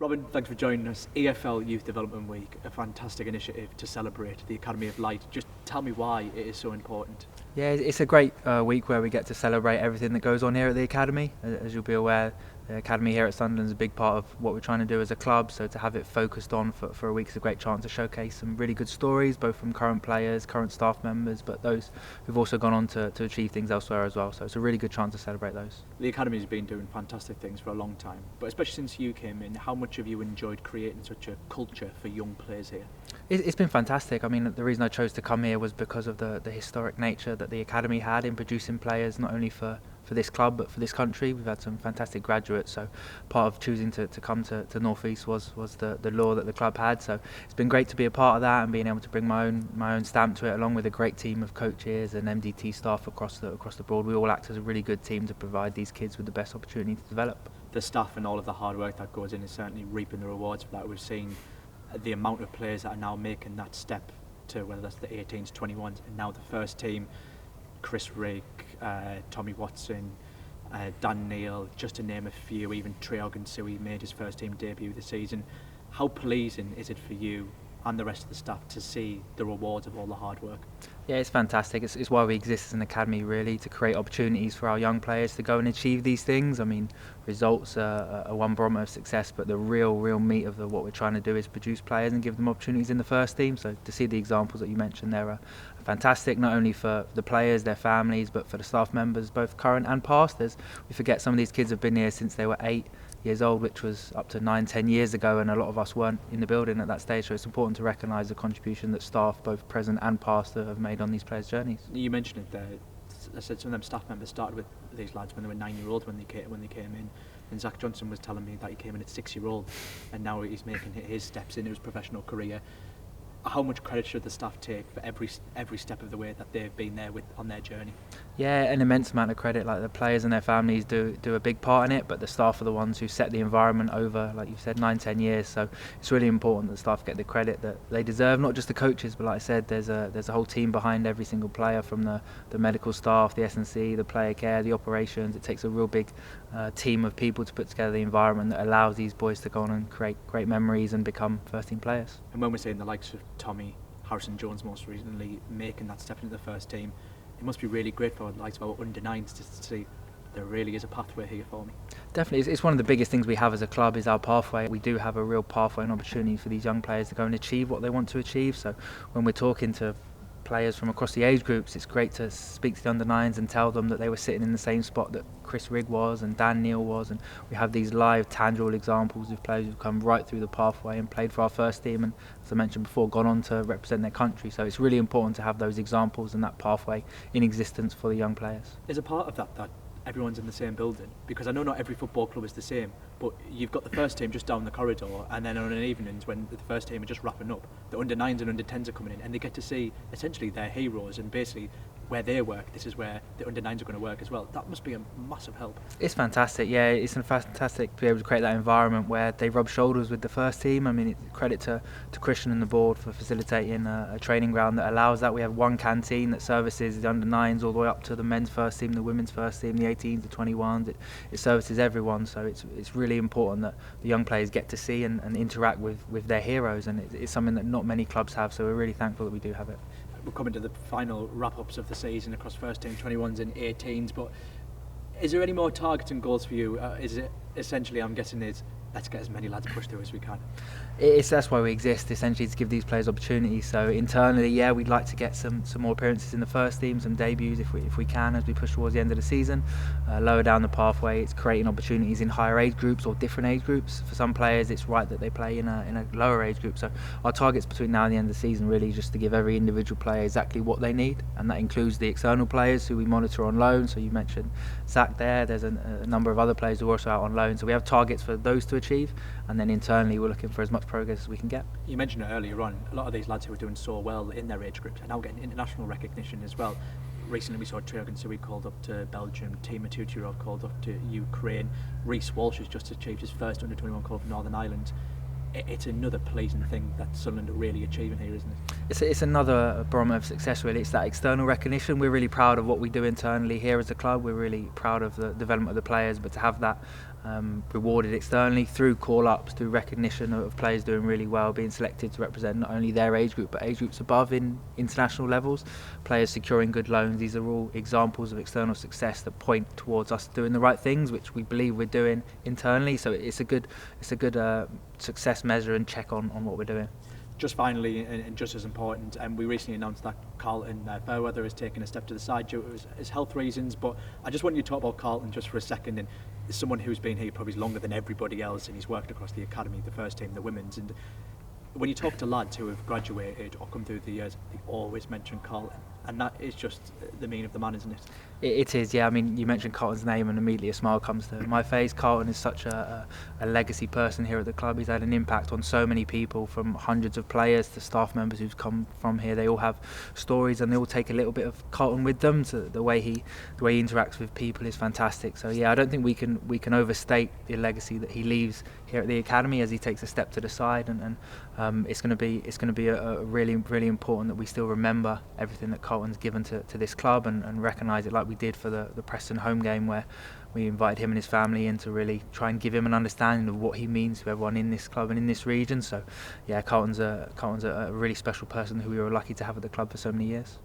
Robin, thanks for joining us. EFL Youth Development Week, a fantastic initiative to celebrate the Academy of Light. Just tell me why it is so important. Yeah, it's a great week where we get to celebrate everything that goes on here at the Academy. As you'll be aware, the Academy here at Sunderland is a big part of what we're trying to do as a club, so to have it focused on for a week is a great chance to showcase some really good stories, both from current players, current staff members, but those who've also gone on to achieve things elsewhere as well, so it's a really good chance to celebrate those. The Academy's been doing fantastic things for a long time, but especially since you came in, how much have you enjoyed creating such a culture for young players here? It's been fantastic. I mean, the reason I chose to come here was because of the historic nature that the Academy had in producing players, not only for this club but for this country. We've had some fantastic graduates, so part of choosing to come to North East was the law that the club had. So it's been great to be a part of that and being able to bring my own stamp to it, along with a great team of coaches and MDT staff across the board. We all act as a really good team to provide these kids with the best opportunity to develop. The staff and all of the hard work that goes in is certainly reaping the rewards for that. We've seen the amount of players that are now making that step to whether that's the 18s, 21s, and now the first team. Chris Rigg, Tommy Watson, Dan Neil, just to name a few. Even Treog and Sui made his first team debut this season. How pleasing is it for you and the rest of the staff to see the rewards of all the hard work? Yeah, it's fantastic. It's why we exist as an academy, really, to create opportunities for our young players to go and achieve these things. I mean, results are one barometer of success, but the real meat of what we're trying to do is produce players and give them opportunities in the first team. So to see the examples that you mentioned there are fantastic, not only for the players, their families, but for the staff members, both current and past. We forget some of these kids have been here since they were 8 years old, which was up to 9-10 years ago, and a lot of us weren't in the building at that stage, so it's important to recognise the contribution that staff, both present and past, have made on these players' journeys. You mentioned it there. I said some of them staff members started with these lads when they were 9-year-olds when they came in, and Zach Johnson was telling me that he came in at 6-year-old and now he's making his steps into his professional career. How much credit should the staff take for every step of the way that they've been there with on their journey? Yeah, an immense amount of credit. Like, the players and their families do a big part in it, but the staff are the ones who set the environment over, like you've said, 9-10 years. So it's really important that staff get the credit that they deserve, not just the coaches, but like I said, there's a whole team behind every single player, from the medical staff, the S&C, the player care, the operations. It takes a real big team of people to put together the environment that allows these boys to go on and create great memories and become first team players. And when we're saying the likes of Tommy, Harrison Jones most recently making that step into the first team, it must be really great for the likes of our under-9s to see there really is a pathway here for me. Definitely, it's one of the biggest things we have as a club is our pathway. We do have a real pathway and opportunity for these young players to go and achieve what they want to achieve. So when we're talking to players from across the age groups, it's great to speak to the under-9s and tell them that they were sitting in the same spot that Chris Rigg was and Dan Neil was, and we have these live, tangible examples of players who've come right through the pathway and played for our first team, and as I mentioned before, gone on to represent their country. So it's really important to have those examples and that pathway in existence for the young players. There's a part of that everyone's in the same building, because I know not every football club is the same, but you've got the first team just down the corridor, and then on an evenings when the first team are just wrapping up, the under-9s and under-10s are coming in, and they get to see essentially their heroes and basically where they work. This is where the under-9s are going to work as well. That must be a massive help. It's fantastic, yeah. It's fantastic to be able to create that environment where they rub shoulders with the first team. I mean, credit to Christian and the board for facilitating a training ground that allows that. We have one canteen that services the under-9s all the way up to the men's first team, the women's first team, the 18s, the 21s. It services everyone, so it's really important that the young players get to see and interact with their heroes, and it's something that not many clubs have, so we're really thankful that we do have it. We're coming to the final wrap-ups of the season across first team, 21s and 18s, but is there any more targets and goals for you? Is it essentially, I'm guessing, is let's get as many lads pushed through as we can? That's why we exist, essentially, to give these players opportunities. So internally, yeah, we'd like to get some more appearances in the first team, some debuts if we can, as we push towards the end of the season. Lower down the pathway, it's creating opportunities in higher age groups or different age groups. For some players, it's right that they play in a lower age group. So our targets between now and the end of the season really just to give every individual player exactly what they need, and that includes the external players who we monitor on loan. So you mentioned Zach there. There's a number of other players who are also out on loan. So we have targets for those to achieve, and then internally we're looking for as much progress as we can get. You mentioned it earlier on, a lot of these lads who are doing so well in their age groups are now getting international recognition as well. Recently we saw Treog and Sui called up to Belgium, Tima Tuturov called up to Ukraine, Reece Walsh has just achieved his first under-21 club for Northern Ireland. It's another pleasing thing that Sunderland are really achieving here, isn't it? It's another barometer of success, really. It's that external recognition. We're really proud of what we do internally here as a club. We're really proud of the development of the players, but to have that rewarded externally through call-ups, through recognition of players doing really well, being selected to represent not only their age group but age groups above in international levels, players securing good loans. These are all examples of external success that point towards us doing the right things, which we believe we're doing internally. So it's a good success measure and check on what we're doing. Just finally, and just as important, we recently announced that Carlton, Farweather has taken a step to the side due to his health reasons, but I just want you to talk about Carlton just for a second, and as someone who's been here probably longer than everybody else, and he's worked across the academy, the first team, the women's, and when you talk to lads who have graduated or come through the years, they always mention Carlton, and that is just the meaning of the man, isn't it? It is, yeah. I mean, you mentioned Carlton's name and immediately a smile comes to my face. Carlton is such a legacy person here at the club. He's had an impact on so many people, from hundreds of players to staff members who've come from here. They all have stories and they all take a little bit of Carlton with them. So the way he interacts with people is fantastic. So yeah, I don't think we can overstate the legacy that he leaves here at the academy as he takes a step to the side, and it's going to be a really important that we still remember everything that Carlton's given to this club and recognise it, like we did for the Preston home game, where we invited him and his family in to really try and give him an understanding of what he means to everyone in this club and in this region. So yeah, Carlton's a really special person who we were lucky to have at the club for so many years.